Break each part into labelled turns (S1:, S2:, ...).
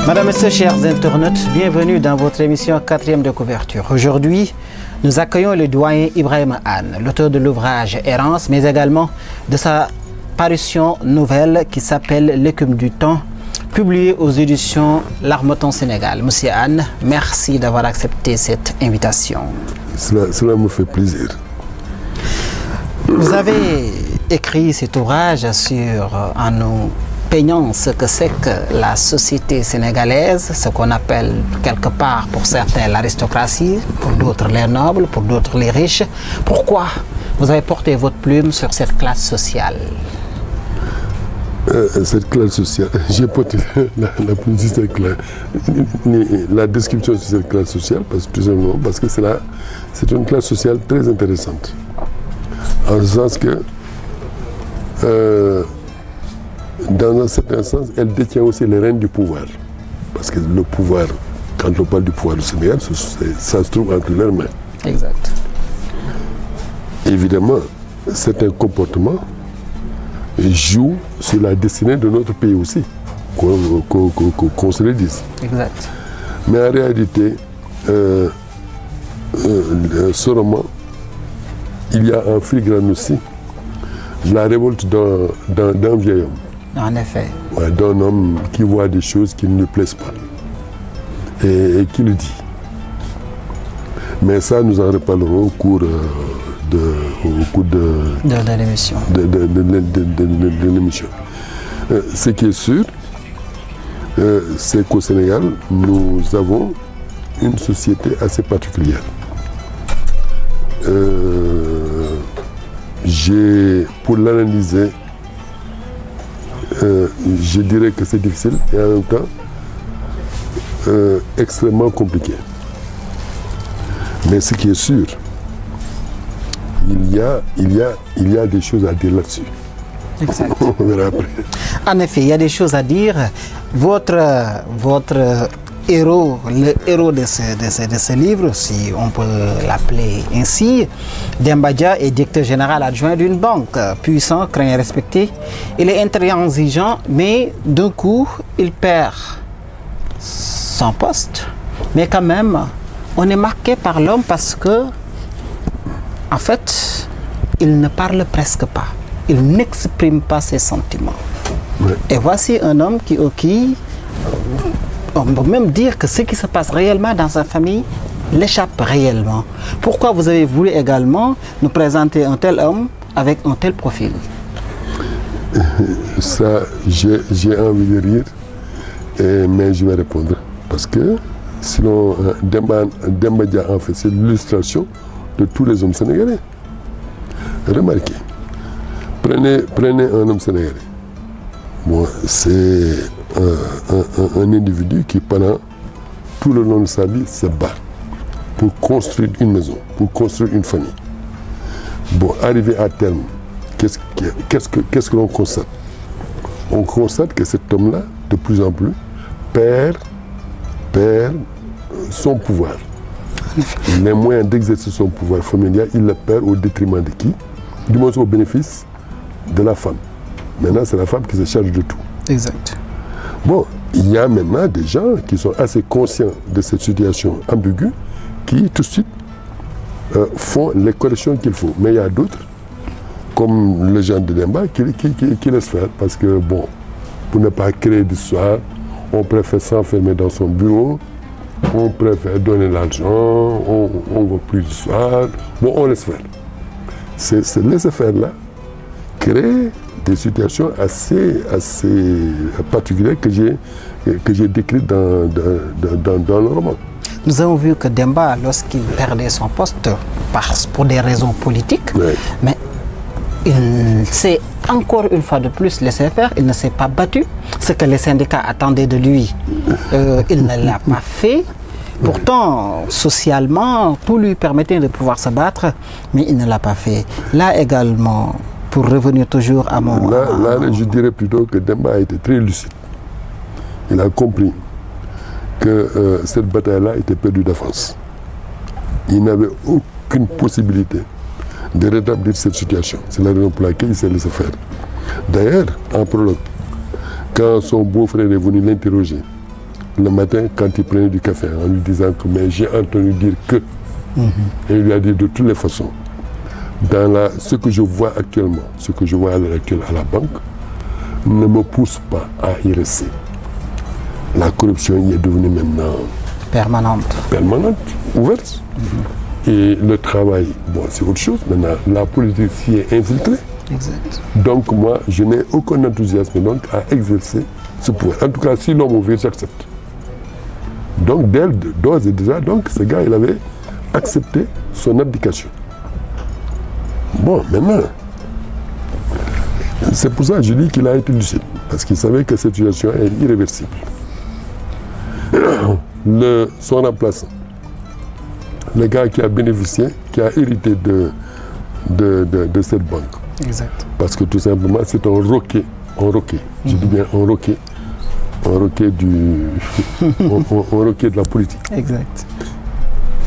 S1: Madame, Messieurs, chers internautes, bienvenue dans votre émission 4e de couverture. Aujourd'hui, nous accueillons le doyen Ibrahima Anne, l'auteur de l'ouvrage Errance, mais également de sa parution nouvelle qui s'appelle L'écume du temps, publiée aux éditions L'Harmattan Sénégal. Monsieur Anne, merci d'avoir accepté cette invitation.
S2: Cela me fait plaisir.
S1: Vous avez écrit cet ouvrage en nous peignant ce que c'est que la société sénégalaise, ce qu'on appelle quelque part pour certains l'aristocratie, pour d'autres les nobles, pour d'autres les riches. Pourquoi vous avez porté votre plume sur cette classe sociale?
S2: Cette classe sociale, j'ai porté la plume sur cette classe, la description de cette classe sociale, parce que c'est une classe sociale très intéressante. En ce sens que dans un certain sens, elle détient aussi les rênes du pouvoir. Parce que le pouvoir, quand on parle du pouvoir du Sénégal, ça se trouve entre leurs mains.
S1: Exact.
S2: Évidemment, certains comportements jouent sur la destinée de notre pays aussi, qu'on se le dise.
S1: Exact.
S2: Mais en réalité, ce roman, il y a un filigrane aussi, la révolte d'un vieil homme.
S1: En effet.
S2: Ouais, d'un homme qui voit des choses qui ne lui plaisent pas et qui le dit. Mais ça, nous en reparlerons au cours de
S1: l'émission.
S2: De l'émission. Ce qui est sûr, c'est qu'au Sénégal, nous avons une société assez particulière. Pour l'analyser, je dirais que c'est difficile et en même temps extrêmement compliqué. Mais ce qui est sûr, il y a des choses à dire là-dessus.
S1: Exact.
S2: On verra après.
S1: En effet, il y a des choses à dire. Votre héros, le héros de ce livre, si on peut l'appeler ainsi, Demba Dia est directeur général adjoint d'une banque, puissant, craint et respecté. Il est intransigeant, mais d'un coup, il perd son poste. Mais quand même, on est marqué par l'homme parce que, en fait, il ne parle presque pas. Il n'exprime pas ses sentiments. Ouais. Et voici un homme qui on peut même dire que ce qui se passe réellement dans sa famille l'échappe réellement. Pourquoi vous avez voulu également nous présenter un tel homme avec un tel profil?
S2: Ça, j'ai envie de rire, mais je vais répondre. Parce que sinon, Demba Dia, en fait, c'est l'illustration de tous les hommes sénégalais. Remarquez, prenez un homme sénégalais. Bon, c'est un individu qui, pendant tout le long de sa vie, se bat pour construire une maison, pour construire une famille. Bon, arrivé à terme, qu'est-ce que l'on constate? On constate que cet homme-là, de plus en plus, perd son pouvoir. Les moyens d'exercer son pouvoir familial, il le perd au détriment de qui? Du moins au bénéfice de la femme. Maintenant, c'est la femme qui se charge de tout.
S1: Exact.
S2: Bon, il y a maintenant des gens qui sont assez conscients de cette situation ambiguë qui, tout de suite, font les corrections qu'il faut. Mais il y a d'autres, comme le genre de Demba, qui laissent faire. Parce que, bon, pour ne pas créer d'histoire, on préfère s'enfermer dans son bureau, on préfère donner l'argent, on ne veut plus d'histoire. Bon, on laisse faire. Ce laisser-faire-là crée des situations assez particulières que j'ai décrites dans le roman.
S1: Nous avons vu que Demba, lorsqu'il perdait son poste pour des raisons politiques, ouais, mais il s'est encore une fois de plus laissé faire, il ne s'est pas battu. Ce que les syndicats attendaient de lui, il ne l'a pas fait. Pourtant, socialement, tout lui permettait de pouvoir se battre, mais il ne l'a pas fait. Là également, pour revenir toujours à mon...
S2: Là, je dirais plutôt que Demba a été très lucide. Il a compris que cette bataille-là était perdue d'avance. Il n'avait aucune possibilité de rétablir cette situation. C'est la raison pour laquelle il s'est laissé faire. D'ailleurs, en prologue, quand son beau-frère est venu l'interroger, le matin, quand il prenait du café, en lui disant que mais j'ai entendu dire que, et il lui a dit de toutes les façons, dans ce que je vois actuellement, ce que je vois à l'heure actuelle à la banque, ne me pousse pas à y rester. La corruption y est devenue maintenant
S1: permanente,
S2: ouverte. Et le travail, bon, c'est autre chose. Maintenant, la politique s'y est infiltrée.
S1: Exact.
S2: Donc moi, je n'ai aucun enthousiasme donc, à exercer ce pouvoir. En tout cas, si l'on m'ouvre, j'accepte. Donc, d'ores et déjà, donc, ce gars, il avait accepté son abdication. Bon, maintenant, c'est pour ça que je dis qu'il a été lucide. Parce qu'il savait que cette situation est irréversible. Son remplaçant, le gars qui a bénéficié, qui a hérité de cette banque.
S1: Exact.
S2: Parce que tout simplement, c'est un roquet. Je dis bien un roquet de la politique.
S1: Exact.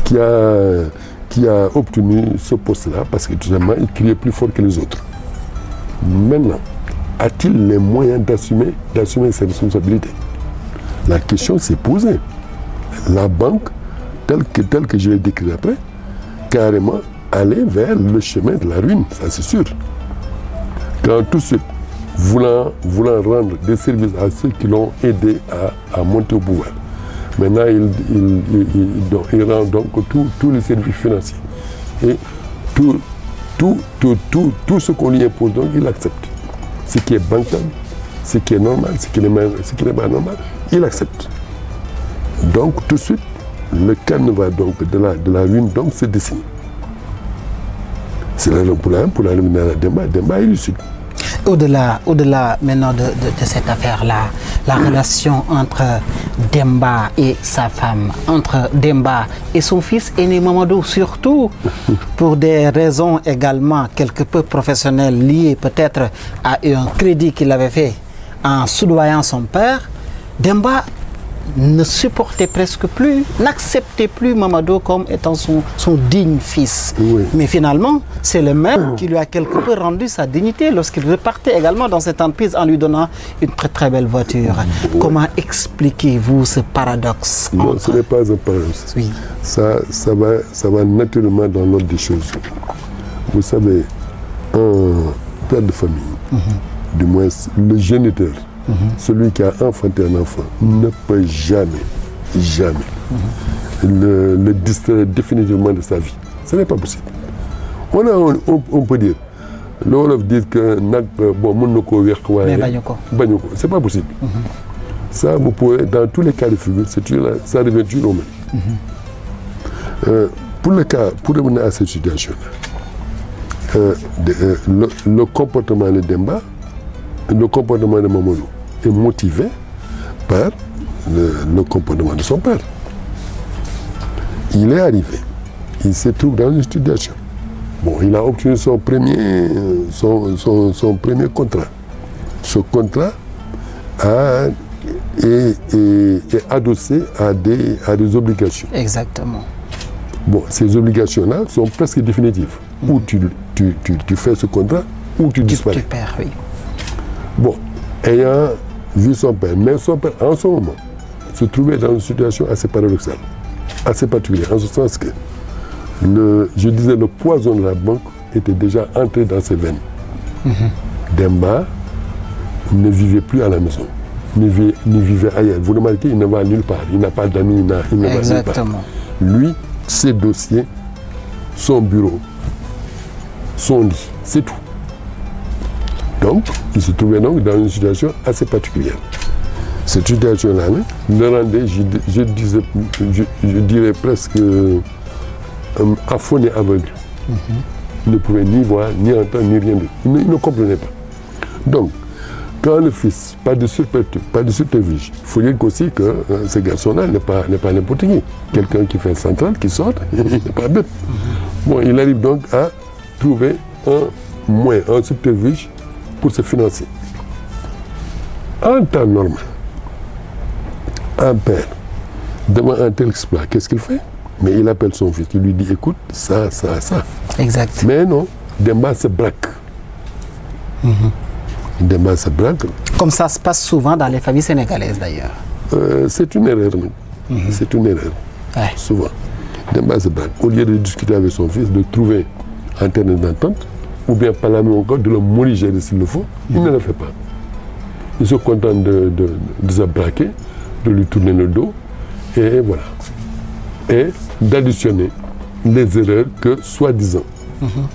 S2: Qui a obtenu ce poste-là parce que tout simplement, il criait plus fort que les autres. Maintenant, a-t-il les moyens d'assumer ses responsabilités? La question s'est posée. La banque, telle que je l'ai décrite après, carrément allait vers le chemin de la ruine, ça c'est sûr. Quand tout de suite, voulant rendre des services à ceux qui l'ont aidé à monter au pouvoir, maintenant il rend donc tous les services financiers. Et tout ce qu'on lui impose, donc il accepte. Ce qui est bancable, ce qui est normal, ce qui n'est pas normal, il accepte. Donc tout de suite, le canevas donc, de la ruine donc, se dessine. C'est la raison pour la revenir à Demba est lucide.
S1: Au-delà maintenant de cette affaire-là, la relation entre Demba et sa femme, entre Demba et son fils aîné Mamadou, surtout pour des raisons également quelque peu professionnelles liées peut-être à un crédit qu'il avait fait en soudoyant son père, Demba ne supportait presque plus, n'acceptait plus Mamadou comme étant son digne fils.
S2: Oui.
S1: Mais finalement, c'est le même qui lui a quelque peu rendu sa dignité lorsqu'il repartait également dans cette entreprise en lui donnant une très très belle voiture. Oui. Comment expliquez-vous ce paradoxe?
S2: Non, ce n'est pas un paradoxe.
S1: Oui.
S2: Ça va naturellement dans l'ordre des choses. Vous savez, un père de famille, du moins le géniteur, celui qui a enfanté un enfant ne peut jamais le distraire définitivement de sa vie. Ce n'est pas possible. On peut dire, l'Olof dit que c'est pas possible. Ça, vous pouvez, dans tous les cas de figure, ça revient toujours au même. Pour revenir à cette situation-là, le comportement de Demba, le comportement de Mamadou est motivé par le comportement de son père. Il est arrivé, il se trouve dans une situation. Bon, il a obtenu son premier contrat. Ce contrat est adossé à des obligations.
S1: Exactement.
S2: Bon, ces obligations-là sont presque définitives. Ou tu fais ce contrat, ou tu disparais.
S1: Tu perds, oui.
S2: Bon, ayant vu son père, mais son père, en ce moment, se trouvait dans une situation assez paradoxale, assez particulière, en ce sens que, je disais, le poison de la banque était déjà entré dans ses veines. Demba ne vivait plus à la maison, ne vivait ailleurs. Vous remarquez, il ne va nulle part, il n'a pas d'amis, il ne va nulle part. Lui, ses dossiers, son bureau, son lit, c'est tout. Donc, il se trouvait donc dans une situation assez particulière. Cette situation-là le rendait, je dirais presque affolé, aveugle. Il ne pouvait ni voir, ni entendre, ni rien. Il ne comprenait pas. Donc, quand le fils, pas de subterfuge, il faut dire aussi que ce garçon-là n'est pas n'importe qui. Quelqu'un qui fait central, qui sort, il n'est pas bête. Bon, il arrive donc à trouver un subterfuge pour se financer. En temps normal, un père, devant un tel exploit, qu'est-ce qu'il fait? Mais il appelle son fils, il lui dit, écoute, ça.
S1: Exact.
S2: Mais non, Demba se braque. Demba se braque.
S1: Comme ça se passe souvent dans les familles sénégalaises d'ailleurs.
S2: C'est une erreur. C'est une erreur.
S1: Ouais.
S2: Souvent. Demba se braque. Au lieu de discuter avec son fils, de trouver un terrain d'entente, ou bien par la même encore, de le moriger s'il le faut, il ne le fait pas. Il se contente de se braquer, de lui tourner le dos, et voilà. Et d'additionner les erreurs que soi-disant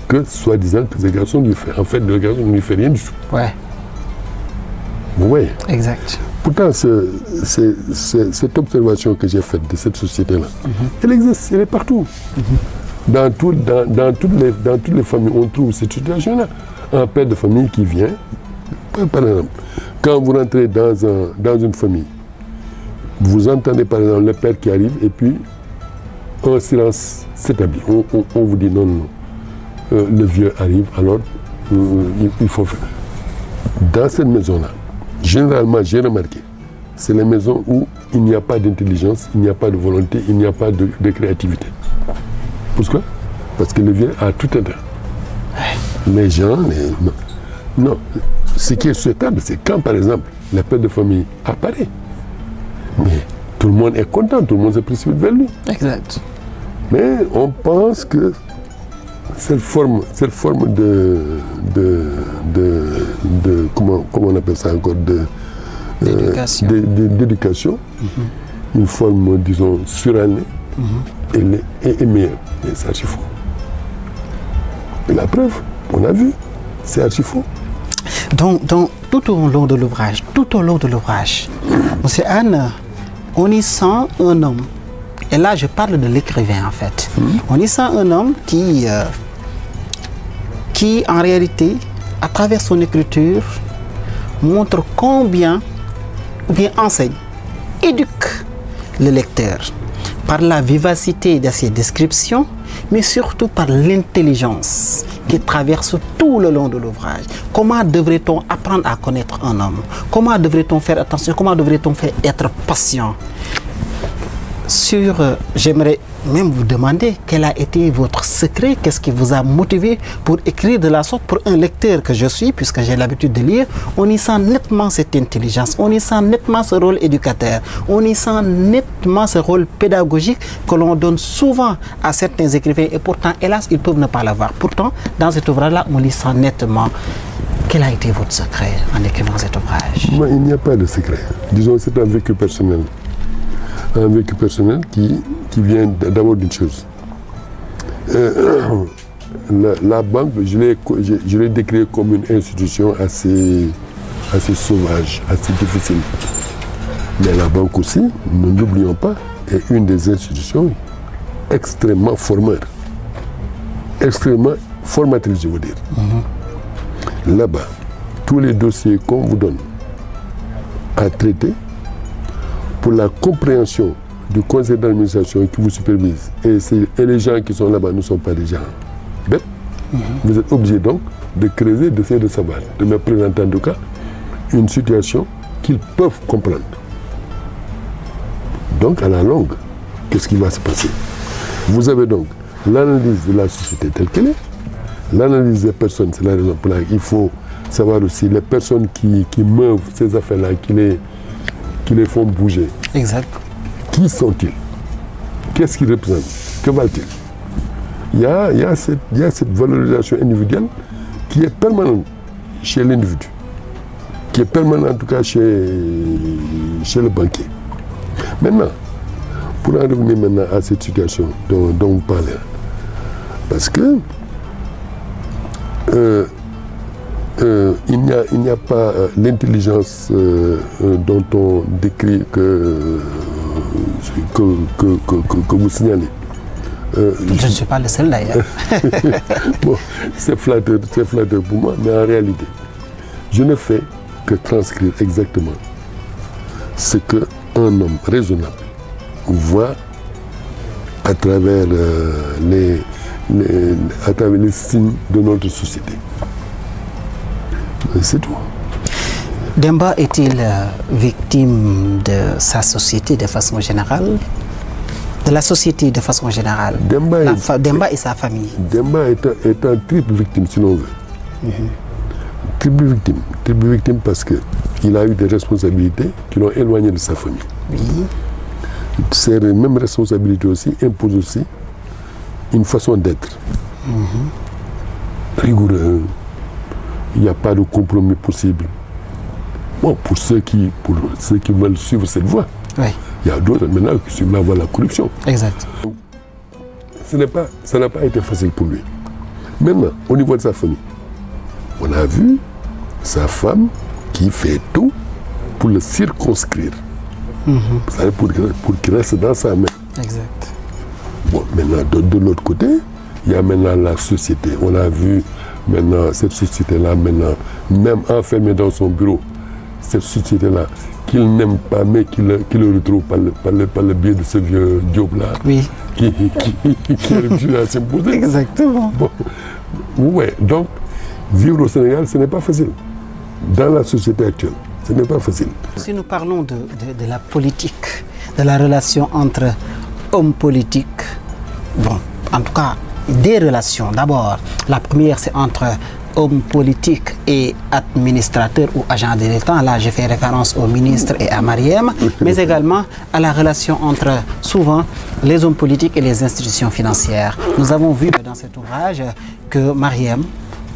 S2: que ce garçon lui fait. En fait, le garçon ne lui fait rien du tout.
S1: Ouais.
S2: Vous voyez?
S1: Exact.
S2: Pourtant, cette observation que j'ai faite de cette société-là, elle existe, elle est partout. Dans toutes les familles, on trouve cette situation-là. Un père de famille qui vient, par exemple, quand vous rentrez dans une famille, vous entendez par exemple le père qui arrive et puis un silence s'établit. On vous dit non. Le vieux arrive, alors il faut faire. Dans cette maison-là, généralement, j'ai remarqué, c'est les maisons où il n'y a pas d'intelligence, il n'y a pas de volonté, il n'y a pas de créativité. Pourquoi? Parce que le vieux a tout un temps. Les gens, non. Ce qui est souhaitable, c'est quand, par exemple, le père de famille apparaît. Mais tout le monde est content, tout le monde se précipite vers lui.
S1: Exact.
S2: Mais on pense que cette forme de comment on appelle ça encore, d'éducation, une forme, disons, surannée, est meilleure. Et c'est archi faux. Et la preuve, on a vu, c'est archi faux.
S1: Donc, tout au long de l'ouvrage, M. Anne, on y sent un homme. Et là, je parle de l'écrivain, en fait. On y sent un homme qui, en réalité, à travers son écriture, montre combien, ou bien enseigne, éduque le lecteur par la vivacité de ses descriptions, mais surtout par l'intelligence qui traverse tout le long de l'ouvrage. Comment devrait-on apprendre à connaître un homme? Comment devrait-on faire attention? Comment devrait-on faire être patient? J'aimerais même vous demander quel a été votre secret, qu'est-ce qui vous a motivé pour écrire de la sorte. Pour un lecteur que je suis, puisque j'ai l'habitude de lire, on y sent nettement cette intelligence, on y sent nettement ce rôle éducateur, on y sent nettement ce rôle pédagogique que l'on donne souvent à certains écrivains et pourtant, hélas, ils peuvent ne pas l'avoir. Pourtant, dans cet ouvrage-là, on y sent nettement. Quel a été votre secret en écrivant cet ouvrage?
S2: Moi, il n'y a pas de secret. Disons, c'est un vécu personnel. Un vécu personnel qui vient d'abord d'une chose. La banque, je l'ai décrite comme une institution assez sauvage, assez difficile. Mais la banque aussi, ne l'oublions pas, est une des institutions extrêmement formatrices, je veux dire. Là-bas, tous les dossiers qu'on vous donne à traiter, pour la compréhension du conseil d'administration qui vous supervise, et les gens qui sont là-bas ne sont pas des gens bêtes, vous êtes obligé donc de creuser, d'essayer de savoir, de me présenter en tout cas une situation qu'ils peuvent comprendre. Donc à la longue, qu'est-ce qui va se passer? Vous avez donc l'analyse de la société telle qu'elle est, l'analyse des personnes, c'est la raison pour laquelle il faut savoir aussi les personnes qui meuvent ces affaires-là, qui les font bouger.
S1: Exact.
S2: Qui sont-ils? Qu'est-ce qu'ils représentent? Que valent-ils? Il y a cette valorisation individuelle qui est permanente chez l'individu, qui est permanente en tout cas chez le banquier. Maintenant, pour en revenir maintenant à cette situation dont vous parlez, parce que il n'y a pas l'intelligence dont on décrit que vous signalez.
S1: Je ne suis pas le seul d'ailleurs.
S2: Bon, c'est flatteur pour moi, mais en réalité, je ne fais que transcrire exactement ce qu'un homme raisonnable voit à travers les signes de notre société. C'est tout.
S1: Demba est-il victime de sa société de façon générale? De la société de façon générale? Demba et sa famille.
S2: Demba est un triple victime, si l'on veut. Triple victime parce qu'il a eu des responsabilités qui l'ont éloigné de sa famille.
S1: Oui.
S2: Ces mêmes responsabilités aussi imposent aussi une façon d'être. Rigoureux. Il n'y a pas de compromis possible. Bon, pour ceux qui veulent suivre cette voie.
S1: Oui.
S2: Il y a d'autres maintenant qui suivent la voie de la corruption.
S1: Exact.
S2: Ça n'a pas été facile pour lui. Maintenant, au niveau de sa famille, on a vu sa femme qui fait tout pour le circonscrire. C'est-à-dire pour qu'il reste dans sa main.
S1: Exact.
S2: Bon, maintenant, de l'autre côté, il y a maintenant la société. On a vu maintenant cette société-là, maintenant, même enfermée dans son bureau, cette société-là, qu'il n'aime pas, mais qu'il le retrouve par le biais de ce vieux Diop-là,
S1: oui.
S2: qui a réussi à s'imposer.
S1: Exactement.
S2: Bon, ouais, donc, vivre au Sénégal, ce n'est pas facile. Dans la société actuelle, ce n'est pas facile.
S1: Si nous parlons de la politique, de la relation entre hommes politiques, bon, en tout cas, des relations. D'abord, la première, c'est entre hommes politiques et administrateurs ou agents de l'État. Là, je fais référence au ministre et à Mariem, mais également à la relation entre, souvent, les hommes politiques et les institutions financières. Nous avons vu dans cet ouvrage que Mariem,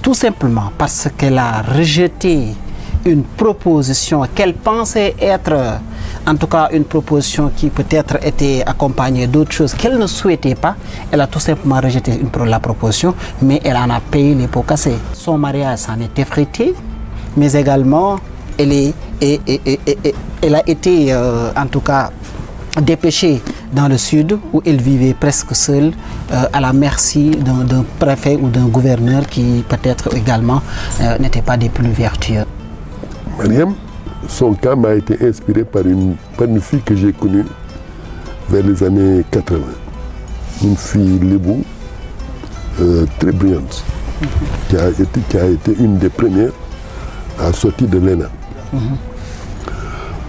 S1: tout simplement parce qu'elle a rejeté une proposition qu'elle pensait être, en tout cas une proposition qui peut-être était accompagnée d'autres choses qu'elle ne souhaitait pas, elle a tout simplement rejeté la proposition, mais elle en a payé les pots cassés. Son mariage s'en est effrité, mais également elle a été, en tout cas, dépêchée dans le sud où elle vivait presque seule à la merci d'un préfet ou d'un gouverneur qui peut-être également n'était pas des plus vertueux.
S2: Mariem, son cas m'a été inspiré par une fille que j'ai connue vers les années 80. Une fille lébou, très brillante, qui a été une des premières à sortir de l'ENA.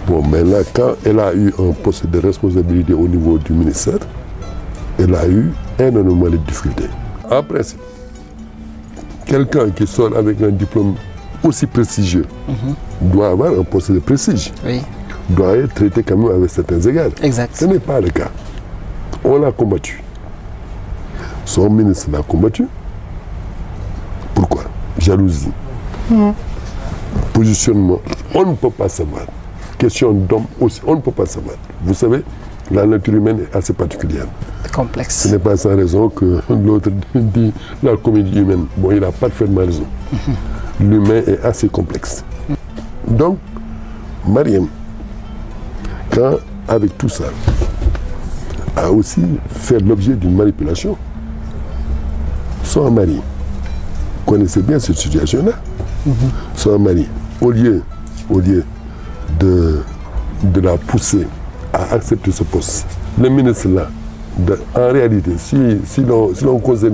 S2: Bon, mais là, quand elle a eu un poste de responsabilité au niveau du ministère, elle a eu énormément de difficultés. En principe, quelqu'un qui sort avec un diplôme aussi prestigieux doit avoir un poste de prestige.
S1: Oui.
S2: Doit être traité quand même avec certains égards.
S1: Exact.
S2: Ce n'est pas le cas. On l'a combattu. Son ministre l'a combattu. Pourquoi? Jalousie. Positionnement. On ne peut pas savoir. Question d'homme aussi. On ne peut pas savoir. Vous savez, la nature humaine est assez particulière.
S1: Complexe.
S2: Ce n'est pas sans raison que l'autre dit la comédie humaine. Bon, il a parfaitement raison. L'humain est assez complexe. Donc, Mariem, quand, avec tout ça, a aussi fait l'objet d'une manipulation, son mari connaissait bien cette situation-là. Son mari, au lieu de la pousser à accepter ce poste, le ministre-là, en réalité, si l'on considère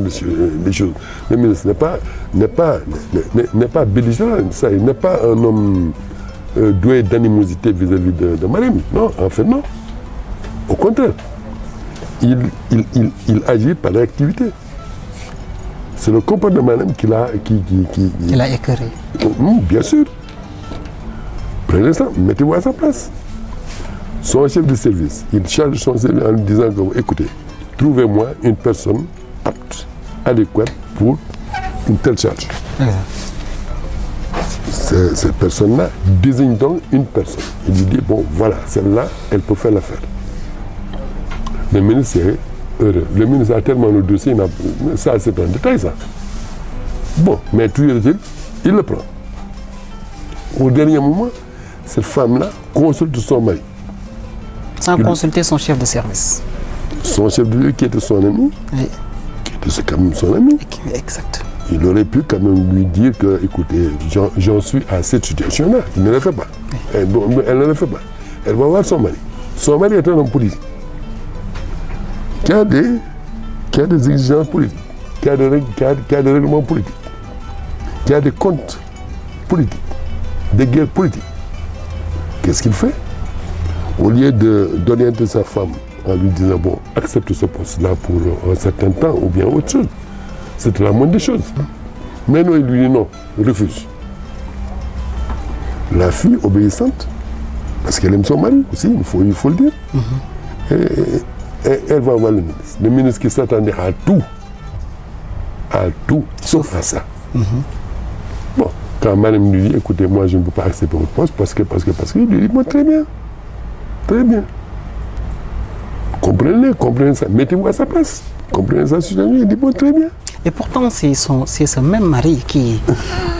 S2: les choses, le ministre n'est pas belligérant, il n'est pas un homme doué d'animosité vis-à-vis de Mariem. Non, en fait, non. Au contraire, il agit par réactivité. C'est le comportement même qu'il a
S1: écœuré.
S2: Bien sûr. Prenez ça, mettez-vous à sa place. Son chef de service, il charge son service en lui disant que, écoutez, trouvez-moi une personne apte, adéquate pour une telle charge. Cette personne-là désigne donc une personne. Il lui dit, bon, voilà, celle-là, elle peut faire l'affaire. Le ministre est heureux. Le ministre a tellement le dossier, ça c'est un détail, ça. Bon, mais tout il le prend. Au dernier moment, cette femme-là consulte son mari.
S1: Sans consulter son chef de service.
S2: Son chef de service qui était son ami,
S1: oui.
S2: qui était quand même son ami.
S1: Exact.
S2: il aurait pu quand même lui dire que, écoutez, j'en suis à cette situation-là. Il ne le fait pas. Elle ne le fait pas. Elle va voir son mari. Son mari est un homme politique. Qui a des exigences politiques, qui a des règlements politiques, qui a des comptes politiques, des guerres politiques. Qu'est-ce qu'il fait? Au lieu d'orienter sa femme en lui disant, bon, accepte ce poste-là pour un certain temps ou bien autre chose, c'est la moindre des choses. Mais non, il lui dit non, il refuse. La fille obéissante, parce qu'elle aime son mari aussi, il faut le dire. Et elle va voir le ministre. Le ministre qui s'attendait à tout, sauf à ça. Bon, quand madame lui dit, écoutez, moi je ne peux pas accepter votre poste parce que, il lui dit, moi très bien. Comprenez ça, mettez-vous à sa place. Comprenez sa situation, il dit, bon, très bien.
S1: Et pourtant, c'est ce même mari qui,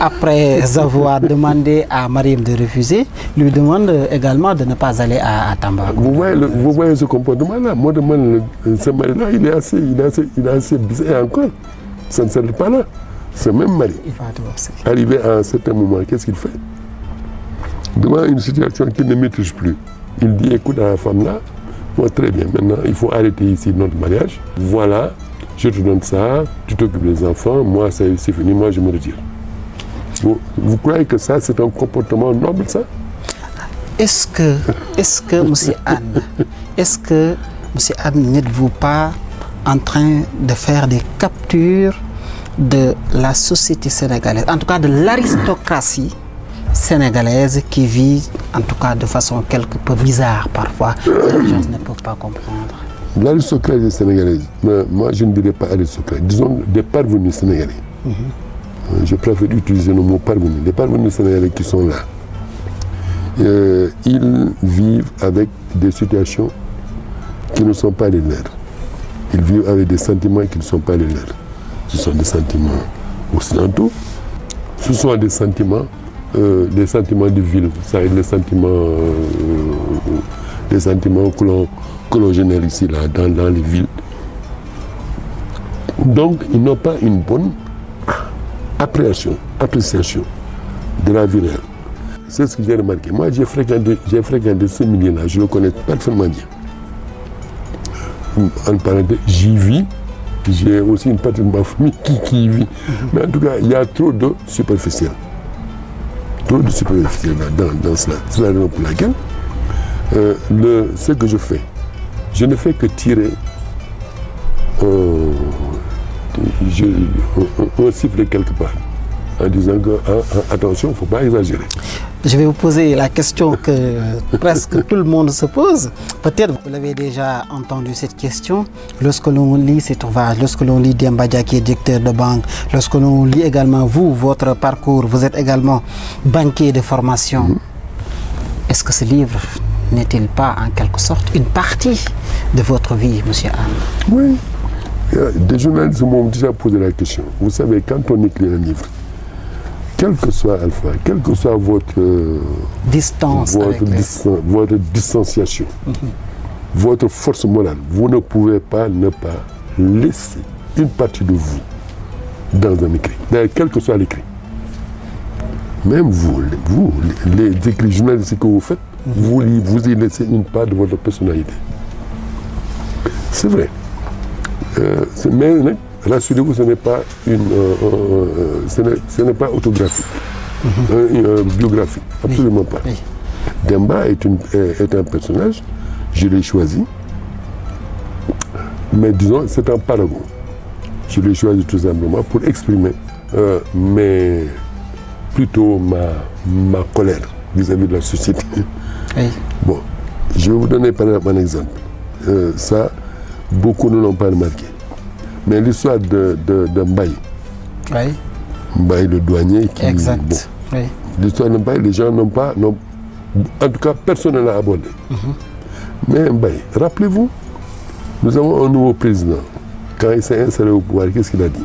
S1: après avoir demandé à Mariam de refuser, lui demande également de ne pas aller à Tamba.
S2: Vous voyez ce comportement-là. Moi, ce mari-là, il est assez bizarre. Et encore, ça ne s'arrête pas là. Ce même mari, arrivé à un certain moment, qu'est-ce qu'il fait? Devant une situation qu'il ne maîtrise plus, il dit, écoute à la femme-là, moi, très bien, maintenant, il faut arrêter ici notre mariage. Voilà. Je te donne ça, tu t'occupes des enfants, moi c'est fini, moi je me retire. Vous croyez que ça c'est un comportement noble, ça?
S1: Est-ce que M. Anne, n'êtes-vous pas en train de faire des captures de la société sénégalaise, en tout cas de l'aristocratie sénégalaise qui vit en tout cas de façon quelque peu bizarre parfois, les gens ne peuvent pas comprendre?
S2: L'aristocratie sénégalaise, moi je ne dirais pas aristocratie, disons des parvenus sénégalais. Je préfère utiliser le mot parvenus. Les parvenus sénégalais qui sont là, ils vivent avec des situations qui ne sont pas les leurs. Ils vivent avec des sentiments qui ne sont pas les leurs. Ce sont des sentiments occidentaux, ce sont des sentiments de ville, ça les sentiments que l'on génère ici, là, dans les villes. Donc, ils n'ont pas une bonne appréciation de la vie réelle. C'est ce que j'ai remarqué. Moi, j'ai fréquenté ce milieu-là, je le connais parfaitement bien. En parenthèse, j'y vis. J'ai aussi une partie de ma famille qui y vit. Mais en tout cas, il y a trop de superficiel. Trop de superficiel dans cela. C'est la raison pour laquelle ce que je fais, je ne fais que tirer un sifflet quelque part en disant que attention, il ne faut pas exagérer.
S1: Je vais vous poser la question que presque tout le monde se pose. Peut-être vous l'avez déjà entendu cette question. Lorsque l'on lit cet ouvrage, lorsque l'on lit Demba Dia qui est directeur de banque, lorsque l'on lit également vous, votre parcours, vous êtes également banquier de formation. Est-ce que ce livre n'est-il pas en quelque sorte une partie de votre vie, M. Anne?
S2: Oui. Des journalistes m'ont déjà posé la question. Vous savez, quand on écrit un livre, quel que soit Alpha, quelle que soit votre distanciation, votre force morale, vous ne pouvez pas ne pas laisser une partie de vous dans un écrit. D'ailleurs, quel que soit l'écrit. Même vous, les écrits journalistiques que vous faites, vous y laissez une part de votre personnalité. C'est vrai. Mais rassurez-vous, ce n'est pas autographique, biographique, absolument pas. Demba est un personnage, je l'ai choisi, mais disons, c'est un paragon. Je l'ai choisi tout simplement pour exprimer plutôt ma colère vis-à-vis de la société. Bon, je vais vous donner par exemple un exemple. Ça, beaucoup ne l'ont pas remarqué. Mais l'histoire de Mbaye, Mbaye le douanier qui...
S1: Exact.
S2: Bon, l'histoire de Mbaye, les gens n'ont pas... en tout cas, personne ne l'a abordé. Mais Mbaye, rappelez-vous, nous avons un nouveau président. Quand il s'est installé au pouvoir, qu'est-ce qu'il a dit?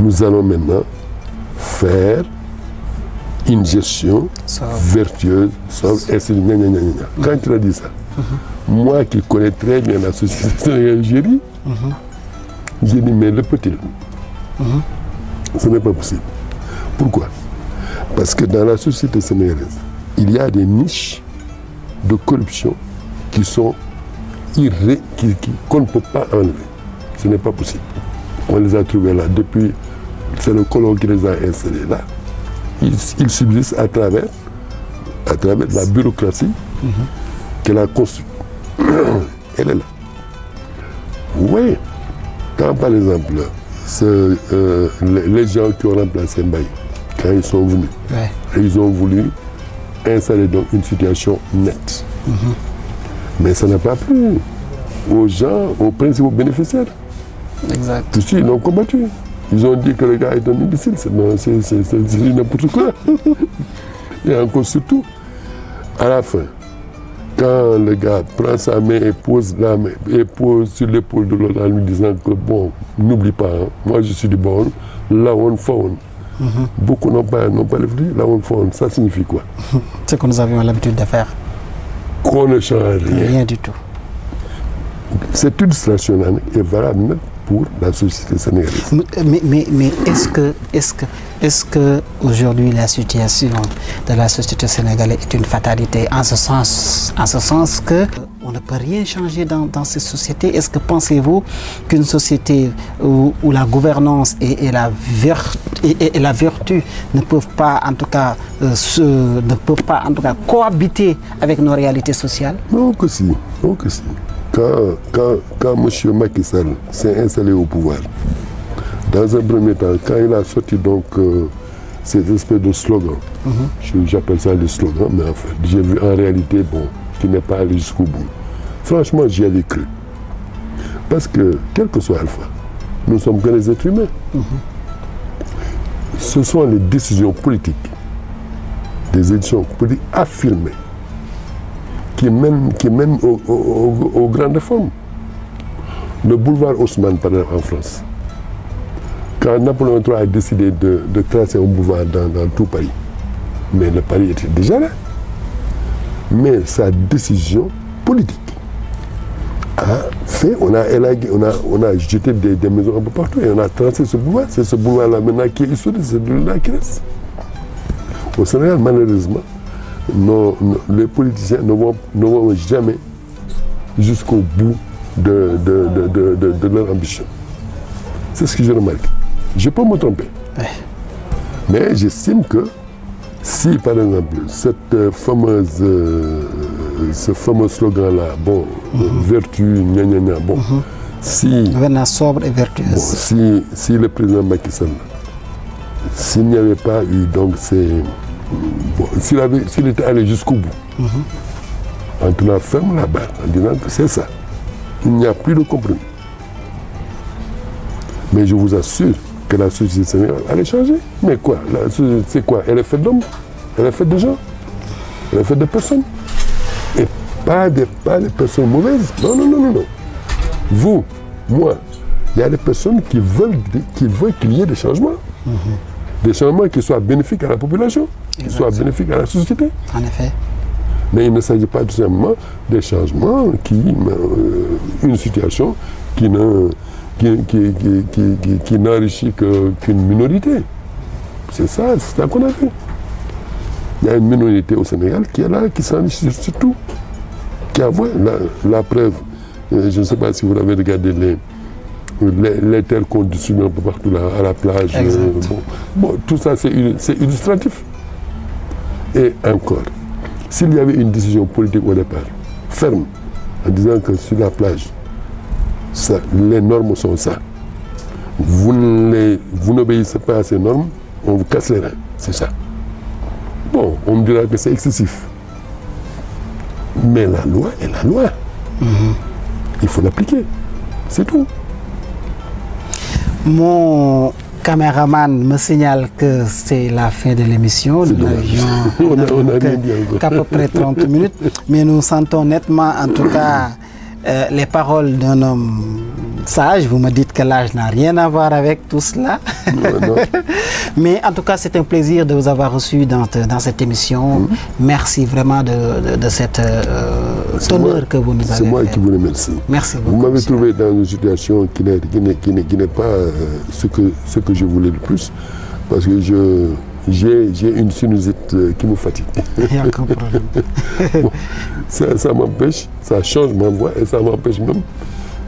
S2: Nous allons maintenant faire une gestion vertueuse, Quand il a dit ça, moi qui connais très bien la société sénégalaise, j'ai dit, mais le peut-il? Ce n'est pas possible. Pourquoi? Parce que dans la société sénégalaise, il y a des niches de corruption qui sont qu'on ne peut pas enlever. Ce n'est pas possible. On les a trouvés là depuis, c'est le colon qui les a installés là. Ils subsistent à travers la bureaucratie qu'elle a construite. Elle est là. Oui, quand par exemple, les gens qui ont remplacé Mbaye, quand ils sont venus, ils ont voulu installer donc une situation nette. Mais ça n'a pas plu aux gens, aux principaux bénéficiaires.
S1: Exact.
S2: Tous ils l'ont combattu. Ils ont dit que le gars est un imbécile, c'est n'importe quoi. Et encore surtout, à la fin, quand le gars prend sa main et pose sur l'épaule de l'autre en lui disant que bon, n'oublie pas, hein, moi je suis du bon, là on faune. Beaucoup n'ont pas réfléchi, là on faune, ça signifie quoi?
S1: Ce que nous avions l'habitude de faire.
S2: Qu'on ne change rien.
S1: Rien du tout.
S2: Cette illustration est valable pour la société sénégalaise.
S1: Mais est-ce que aujourd'hui la situation de la société sénégalaise est une fatalité en ce sens que on ne peut rien changer dans cette société? Est-ce que pensez-vous qu'une société où la gouvernance et la vertu ne peuvent pas en tout cas cohabiter avec nos réalités sociales?
S2: Non que si, non que si. Quand M. Macky Sall s'est installé au pouvoir, dans un premier temps, quand il a sorti donc ces espèces de slogans, j'appelle ça des slogans, mais en fait, j'ai vu en réalité, bon, qui n'est pas allé jusqu'au bout. Franchement, j'y avais cru. Parce que, quel que soit Alpha, nous ne sommes que des êtres humains. Ce sont les décisions politiques, des décisions politiques affirmées, qui mènent aux grandes réformes. Le boulevard Haussmann, par exemple, en France, quand Napoléon III a décidé de tracer un boulevard dans tout Paris, mais le Paris était déjà là. Mais sa décision politique a fait, on a jeté des maisons un peu partout et on a tracé ce boulevard. C'est ce boulevard-là maintenant qui est historique, c'est celui-là qui reste. Au Sénégal, malheureusement, les politiciens ne vont jamais jusqu'au bout de leur ambition. C'est ce que je remarque. Je peux me tromper. Mais j'estime que si, par exemple, ce fameux slogan-là, bon, vertu, gna gna gna, bon, si...
S1: Gouvernance sobre et vertueuse.
S2: Bon, si le président Macky Sall, s'il n'y avait pas eu donc ces... Bon, s'il était allé jusqu'au bout, en tenant ferme la barre, en disant que c'est ça, il n'y a plus de compromis. Mais je vous assure que la société sénégalaise allait changer. Mais quoi? C'est quoi? Elle est faite d'hommes, elle est faite de gens, elle est faite de personnes. Et pas des personnes mauvaises. Non, non, non, non, non. Vous, moi, il y a des personnes qui veulent qu'il y ait des changements. Des changements qui soient bénéfiques à la population, qui soient bénéfiques à la société.
S1: En effet.
S2: Mais il ne s'agit pas tout simplement des changements une situation qui n'enrichit qu'une minorité. C'est ça qu'on a vu. Il y a une minorité au Sénégal qui est là, qui s'enrichit surtout, qui a la preuve. Je ne sais pas si vous avez regardé les terres qu'on distribue un peu partout là, à la plage. Bon, tout ça c'est illustratif. Et encore, s'il y avait une décision politique au départ, ferme, en disant que sur la plage, les normes sont ça. Vous n'obéissez pas à ces normes, on vous casse les reins. C'est ça. Bon, on me dira que c'est excessif. Mais la loi est la loi. Il faut l'appliquer. C'est tout.
S1: Mon caméraman me signale que c'est la fin de l'émission. Nous n'avions qu'à peu près 30 minutes. Mais nous sentons nettement, en tout cas, les paroles d'un homme sage, vous me dites que l'âge n'a rien à voir avec tout cela.
S2: Non.
S1: Mais en tout cas, c'est un plaisir de vous avoir reçu dans cette émission. Merci vraiment de cette honneur que vous nous avez fait.
S2: C'est moi qui vous remercie.
S1: Merci beaucoup.
S2: Vous m'avez trouvé dans une situation qui n'est pas ce que je voulais le plus, parce que j'ai une sinusite qui me fatigue.
S1: Il n'y a aucun problème.
S2: Bon, ça m'empêche, ça change ma voix et ça m'empêche même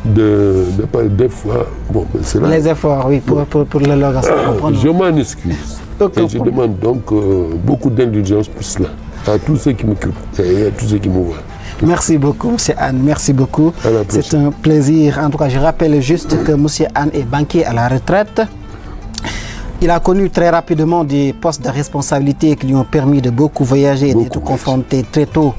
S2: de parler des fois. Bon, c'est là.
S1: Les efforts, oui, pour le langage.
S2: Je m'en excuse. Et je demande donc beaucoup d'indulgence pour cela, à tous ceux qui m'écoutent et à tous ceux qui me voient.
S1: Merci beaucoup, M. Anne. Merci beaucoup. C'est un plaisir. En tout cas, je rappelle juste que M. Anne est banquier à la retraite. Il a connu très rapidement des postes de responsabilité qui lui ont permis de beaucoup voyager et d'être confronté très tôt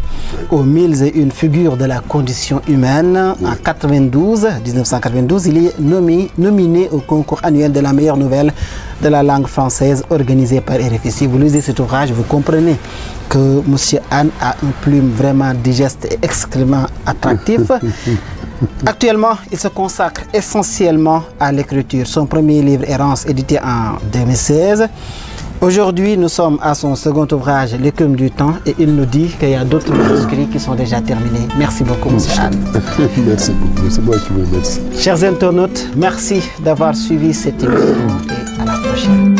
S1: aux 1001 figures de la condition humaine. En 1992, il est nominé au concours annuel de la meilleure nouvelle de la langue française organisé par RFI. Si vous lisez cet ouvrage, vous comprenez que M. Anne a une plume vraiment digeste et extrêmement attractif. Actuellement, il se consacre essentiellement à l'écriture. Son premier livre, Errance, édité en 2016. Aujourd'hui, nous sommes à son second ouvrage, L'écume du temps, et il nous dit qu'il y a d'autres manuscrits qui sont déjà terminés. Merci beaucoup, M. Anne.
S2: Merci beaucoup, c'est moi qui vous remercie.
S1: Chers internautes, merci d'avoir suivi cette émission et à la prochaine.